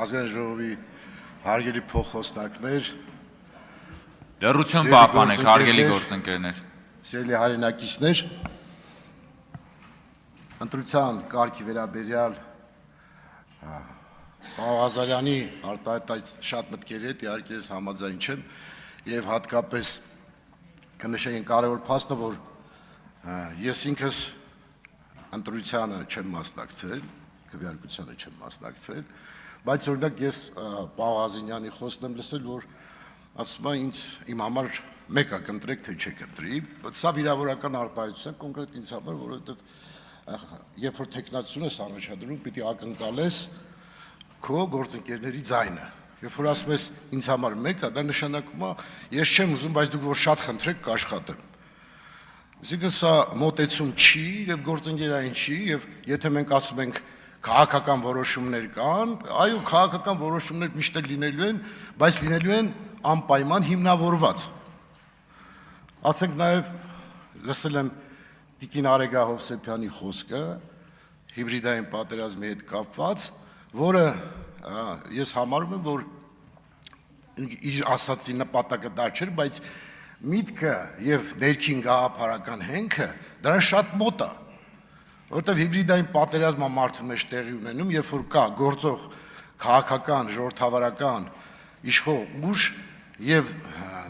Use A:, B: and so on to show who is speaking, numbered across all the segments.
A: ազգային ժողովի հարգելի փոխոսնակներ,
B: Դեռություն պահպանեք, հարգելի գործընկերներ։
A: Սիրելի հայրենակիցներ, ընտրության կարգի վերաբերյալ Ղազարյանի արտահայտած շատ մտքերի հետ իհարկե ես համաձայն չեմ եւ հատկապես կնշենք կարևոր փաստը, որ ես ինքս ընտրությանը չեմ մասնակցել, քվեարկությանը չեմ մասնակցել, բայց օրինակ ես Ղազարյանի խոսքն եմ լսել, որ ասում է ինձ իմ համար մեկը կընտրեք թե չեք ընտրի, բայց սա վիրավորական արտահայտություն է կոնկրետ ինձ համար, որովհետեւ երբ որ տեխնացություն ես առաջադրում, պիտի ակնկալես քո գործընկերների ձայնը։ Երբ որ ասում ես ինձ համար մեկը, դա նշանակում է ես չեմ ուզում, բայց դուք որ շատ խնդրեք կաշխատեմ։ Այսինքն սա մոտեցում չի եւ գործընկերային չի եւ եթե մենք ասում ենք քաղաքական որոշումներ կան, այո, քաղաքական որոշումներ միշտ լինելու են, բայց լինելու են անպայման հիմնավորված։ Ասենք նաեւ լսել եմ Տիկին Արեգա Հովսեփյանի խոսքը հիբրիդային պատերազմի հետ կապված, որը ես համարում եմ, որ իր ասացի նպատակը դա չէր, բայց միտքը եւ ներքին գաղափարական հենքը դրան շատ մոտ է, որովհետեւ հիբրիդային պատերազմը մարդու մեջ տեղի ունենում, երբ որ կա գործող քաղաքական, ժողովրդավարական իշխող ուժ եւ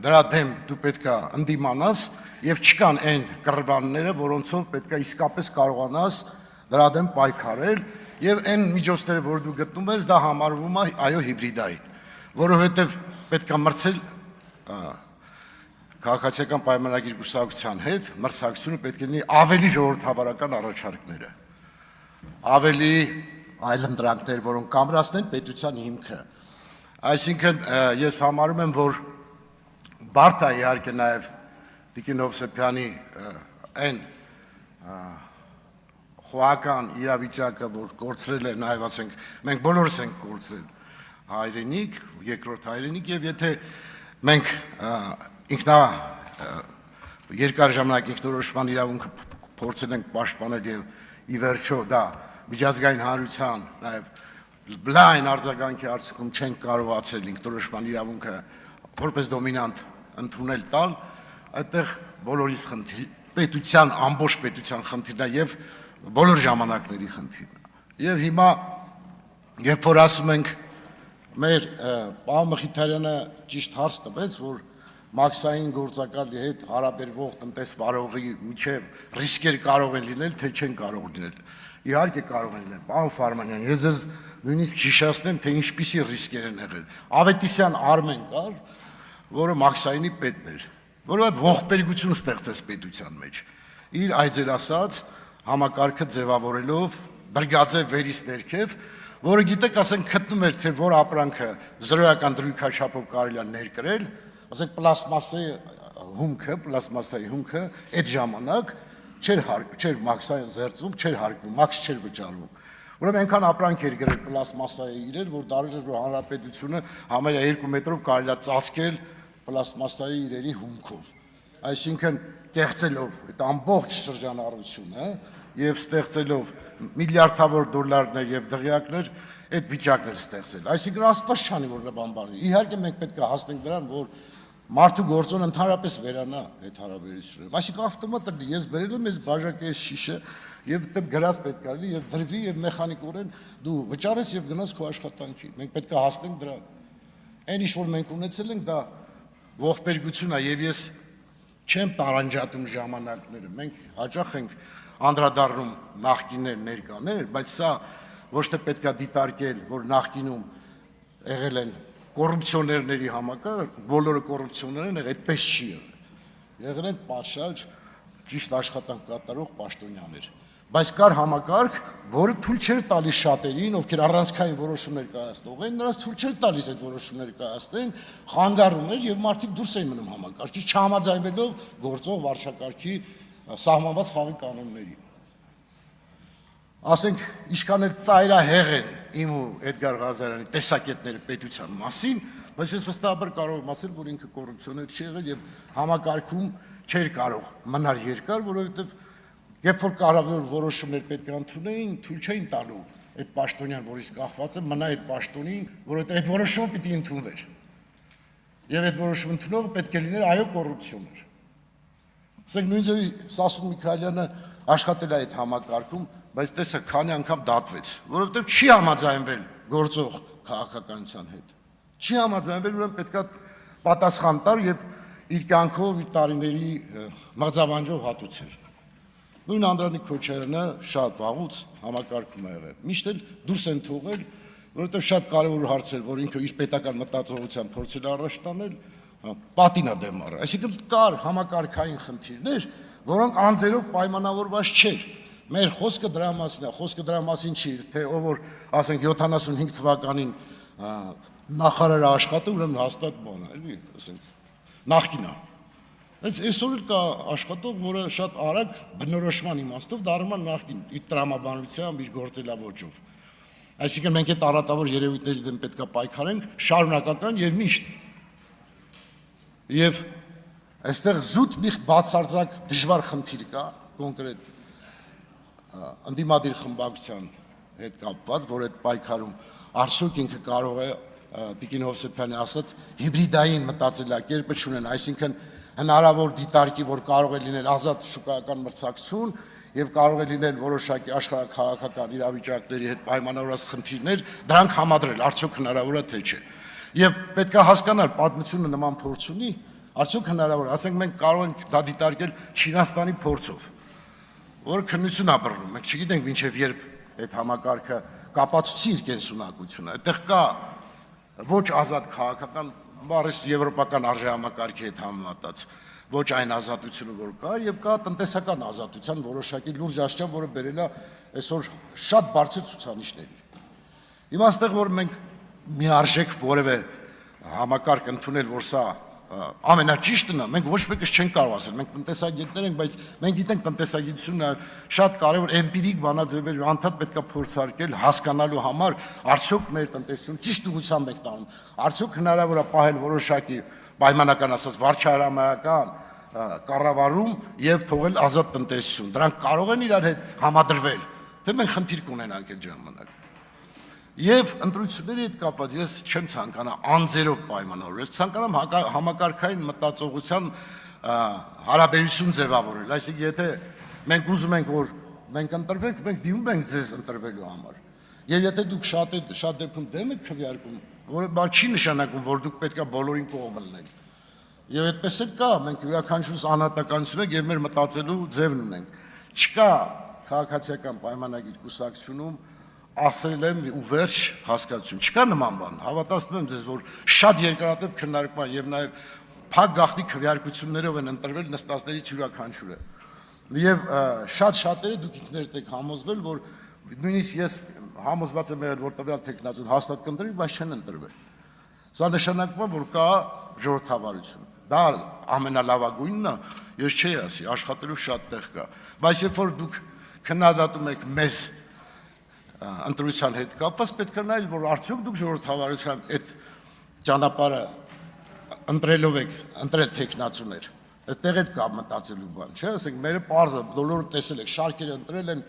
A: դրա դեմ դու պետքա ընդդիմանաս եւ չկան այն կռվանները, որոնցով պետքա իսկապես կարողանաս դրա դեմ պայքարել եւ այն միջոցները, որ դու գտնում ես, դա համարվում է այո հիբրիդային, որովհետեւ պետքա մրցել քաղաքացիական պայմանագիր կուսակցության հետ, մրցակցությունը պետք է լինի ավելի ժողովրդավարական առաջարկները, ավելի այլընտրանքներ, որոնք կամրացնեն պետության հիմքը։ Այսինքն ես համարում եմ, որ բարդ է իհարկե նաեւ Տիկին Հովսեփյանի այն խոհական իրավիճակը, որ կորցրել է նաև ասենք, մենք բոլորս ենք կորցրել հայրենիք, երկրորդ հայրենիք եւ եթե մենք երկար ժամանակ ինքնորոշման իրավունքը փորձել ենք պաշտպանել եւ ի վերջո դա միջազգային հանրության նաև լայն արձագանքի արդյունքում չենք կարողացել ինքնորոշման իրավունքը որպես դոմինանտ ընդունել տալ, այդտեղ բոլորիս խնդիր, պետության ամբողջ պետության խնդիրն է եւ բոլոր ժամանակների խնդիրն է։ Եվ հիմա երբ որ ասում ենք մեր պարոն Մխիթարյանը ճիշտ հարց տվեց, որ մաքսային գործակալի հետ հարաբերվող տնտեսվարողի միջև ռիսկեր կարող են լինել, թե չեն կարող լինել։ Իհարկե կարող են լինել, պարոն Ֆարմանյան, ես ձեզ նույնիսկ հիշեցնեմ, թե ինչպիսի ռիսկեր են եղել։ Ավետիսյան Արմեն կար, որը մաքսայինի պետն էր, որը ողբերգություն ստեղծեց պետության մեջ։ Իր այցեր ասած համակարգը ձևավորելով բրգաձե վերից ներքև, որը գիտեք, ասենք գտնում էր, թե որ ապրանքը զրոյական դրույքաչափով կարելի է ներկրել, ասենք պլաստմասայի հումքը այդ ժամանակ չէր մաքսային զերծում, չէր հարկվում, մաքս չէր վճարվում։ Ուրեմն այնքան ապրանք էր գրել պլաստմասայի իրեր, որ դարել էր, որ հանրապետությունը համարյա 2 մետրով կարելի է ծածկել պլաստմասայի իրերի հումքով, այսինքն կեղծելով այդ ամբողջ շրջանառությունը եւ ստեղծելով միլիարդավոր դոլարներ եւ դղյակներ, այդ վիճակներ ստեղծել։ Այսինքն աստված չանի, որ բանբանի։ Իհարկե մենք պետք է հասնենք դրան, որ մարդու գործոնը ընդհանրապես վերանա այդ հարաբերությունները։ Այսինքն ավտոմատ ես բերել եմ այս բաժակի շիշը եւ դե գրած պետք է լինի եւ դրվի եւ մեխանիկորեն դու վճարես եւ գնաս քո աշխատանքի։ Մենք պետք է հասնենք դրան։ Այն ինչ որ մենք ունեցել ենք, դա ողբերգություն է եւ ես չեմ տարանջատում ժամանակները, մենք հաճախ ենք անդրադառնում նախկիններ ներկաներ, բայց սա ոչ թե պետք է դիտարկել, որ նախկինում եղել են կոռուպցիոներների համակարգ, բոլորը կոռուպցիոներ են, այդպես չի եղել։ Եղել են պաշարժ, ճիշտ աշխատանք կատարող պաշտոնյաներ։ Բայց կար համակարգ, որը թույլ չէր տալիս շատերին, ովքեր առանցքային որոշումներ կայացնող են, նրանց թույլ չէր տալիս այդ որոշումները կայացնեն, խանգարում էր եւ մարդիկ դուրս էին մնում համակարգից, չհամաձայնվելով գործող վարչակարգի սահմանված խաղի կանոնների։ Ասենք, ինչքան էլ ծայրահեղ են իմ ու Էդգար Ղազարյանի տեսակետները պետության մասին, բայց ես վստահաբար կարող եմ ասել, որ ինքը կոռուպցիոներ չի եղել եւ համակարգում չէր կարող մնալ երկար, որովհետեւ երբ որ կարևոր որոշումներ պետք է ընդունեին, թույլ չէին տալու այդ պաշտոնյան, որից կախված է, մնա այդ պաշտոնին, որովհետև այդ որոշումը պիտի ընդունվեր։ Եվ այդ որոշումը ընդունողը պետք է լիներ այո կոռուպցիոներ։ Ասենք նույն ձևի Սասուն Միքայելյանը աշխատել է այդ համակարգում, բայց տեսա քանի անգամ դատվեց, որովհետև չի համաձայնվել գործող քաղաքականության հետ։ Չի համաձայնվել, ուրեմն պետքա պատասխան տար եւ իր կյանքով, իր տարիների մղձավանջով հատուցեր։ Նույն Անդրանիկ Քոչարյանը շատ վաղուց համակարգում է եղել։ Միշտ էլ դուրս են թողել, որովհետև շատ կարևոր հարցեր, որ ինքը իր պետական մտածողությամբ փորձել է առաջ տանել, պատինա դեմ առ։ Այսինքն կար համակարգային խնդիրներ, որոնք անձերով պայմանավորված չէր։ Մեր խոսքը դրա մասին է, խոսքը դրա մասին չի, թե ով որ ասենք 75 թվականին նախարար աշխատում, ուրեմն հաստատ բան է, էլի, ասենք նախկին է։ Այսօր էլ կա աշխատող, որը շատ արագ բնորոշման իմաստով դառնում է նախկին իր տրամաբանությամբ, իր գործելավոճով։ Այսինքն մենք այդ առատավոր երևույթների դեմ պետք է պայքարենք շարունակական եւ միշտ։ Եվ այստեղ զուտ մի բացարձակ դժվար խնդիր կա, կոնկրետ ընդդիմադիր խմբակցության հետ կապված, որ այդ պայքարում արդյոք ինքը կարող է Տիկին Հովսեփյանի ասած հիբրիդային մտածելակերպը ունեն, այսինքն հնարավոր դիտարկի, որ կարող է լինել ազատ շուկայական մրցակցություն եւ կարող է լինել որոշակի աշխարհաքաղաքական իրավիճակների հետ պայմանավորված խնդիրներ, դրանք համադրել, արդյոք հնարավոր է թե չէ։ Եվ պետք է հասկանալ, պատմությունը նման փորձ ունի, արդյոք հնարավոր է, ասենք մենք կարող ենք դա դիտարկել Չինաստանի փորձով, որը քննություն է բռնում, մենք չգիտենք մինչեւ երբ այդ համակարգը կապացուցի իր կենսունակությունը, այդտեղ կա ոչ ազատ քաղաքական, բառից եվրոպական արժեհամակարգի հետ համեմատած, ոչ այն ազատությունը, որ կա, եւ կա տնտեսական ազատության որոշակի լուրջ աշխարհ, որը բերել է այսօր շատ բարձր ցուցանիշների։ Հիմա այստեղ որ մենք միարժեք որևէ համակարգ ընդունել, որ սա ամենաճիշտն է, մենք ոչ մեկս չենք կարող ասել, մենք տնտեսագետներ ենք, բայց մենք գիտենք տնտեսագիտությունը շատ կարևոր էմպիրիկ բանաձևեր անդադ պետք է փորձարկել հասկանալու համար, արդյոք մեր տնտեսությունը ճիշտ ուղղությամբ ենք տանում, արդյոք հնարավոր է պահել որոշակի պայմանական ասած վարչահարամայական կառավարում եւ թողել ազատ տնտեսություն։ Դրանք կարող են իրար հետ համադրվել, թե մենք խնդիր կունենանք այդ ժամանակ։ Եվ ընտրությունների հետ կապված ես չեմ ցանկանա անձերով պայմանավորել, ցանկանամ համակարգային մտածողության հարաբերություն ձևավորել, այսինքն եթե մենք ուզում ենք որ մենք ընտրվենք, մենք դիմում ենք ձեզ ընտրվելու համար։ Եվ եթե դուք շատ դեպքում դեմ եք քվեարկում, որը բան չի նշանակում, որ դուք պետք է բոլորին կողմ լինեք։ Եվ այդպես էլ կա, մենք յուրաքանչյուրս անհատականություն ենք եւ մեր մտածելու ձևն ունենք։ Չկա քաղաքացիական պայմանագիր կուսակցությունում ասել եմ ու վերջ հասկացություն, չկա նման բան, հավատացնում եմ ձեզ, որ շատ երկարատև քննարկման եւ նաեւ փակ գաղտնի քվեարկություններով են ընտրվել նստածներից յուրաքանչյուրը։ Եվ շատերը դուք ինքներդ եք համոզվել, որ նույնիսկ ես համոզված եմ եղել, որ տվյալ տեխնացուն հաստատ կընտրվի, բայց չեն ընտրվել։ Սա նշանակում է, որ կա ժողովրդավարություն։ Դա ամենալավագույնն է, ես չի ասի, աշխատելու շատ տեղ կա։ Բայց երբ որ դուք քննադատում եք մեզ ընտրության հետ կապված, պետք է նայել, որ արդյոք դուք ժողովրդավարության այդ ճանապարհը ընտրելով եք, ընտրել տեխնացուներ, այդտեղ էլ կա մտածելու բան, չէ՞, ասենք մերը պարզը բոլորը տեսել եք, շարքերը ընտրել են,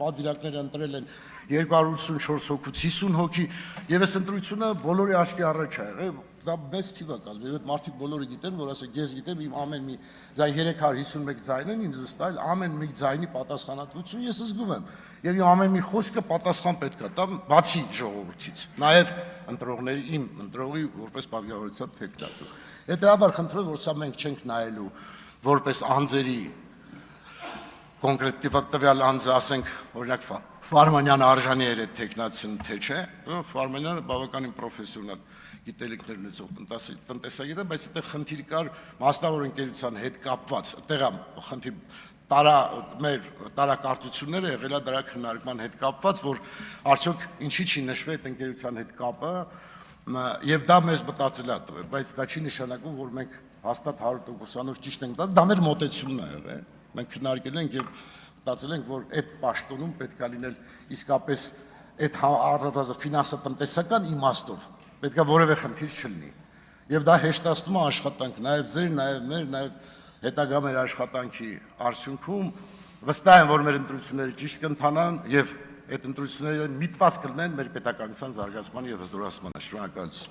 A: պատվիրակները ընտրել են 284 հոգուց 50 հոգի, եւ այս ընտրությունը բոլորի աչքի առաջ է եղել, դա մեծ թիվ է կազմել, եւ այդ մարդիկ բոլորը գիտեն, որ ասեք ես գիտեմ իմ ամեն մի ձայն 351 ձայն են ինձ ստայլ, ամեն մի ձայնի պատասխանատվություն ես զգում եմ, եւ իմ ամեն մի խոսքը պատասխան պետք է տա, բացի ժողովրդից, նաեւ ընտրողների իմ ընտրողի որպես պատգամավորության տեխնացու։ Հետեւաբար խնդրում եմ, որ սա մենք չենք նայելու որպես անձերի կոնկրետ տվյալ անձը, ասենք օրինակ Ֆարմանյանը արժանի էր այդ տեխնացին, թե չէ, Ֆարմանյանը բավականին պրոֆեսիոնալ գիտելիքներ ունեցող տնտեսագետ է, բայց այդտեղ խնդիր կար մասնավոր ընկերության հետ կապված, այդտեղ խնդիր մեր տարակարծությունները եղել է դրա քննարկման հետ կապված, որ արդյոք ինչի չի նշվել այդ ընկերության հետ կապը, եւ դա մեզ մտածել է տվել, բայց դա չի նշանակում, որ մենք հաստատ 100%-անով ճիշտ ենք տալիս, դա մեր մոտեցումն է եղել, մենք քննարկել ենք եւ մտածել ենք, որ այդ պաշտոնում պետք է լինել իսկապես այդ առնվազն ֆինանսատնտեսական իմաստով պետք է որևէ խնդիր չլինի։ Եվ դա հեշտացնում է աշխատանք, նաեւ ձեր, նաեւ մեր, նաեւ հետագա մեր աշխատանքի արդյունքում վստահ եմ, որ մեր ընտրությունները ճիշտ կընթանան եւ այդ ընտրությունները միտված կլինեն մեր պետականության զարգացման եւ հզորացման։ Շնորհակալություն։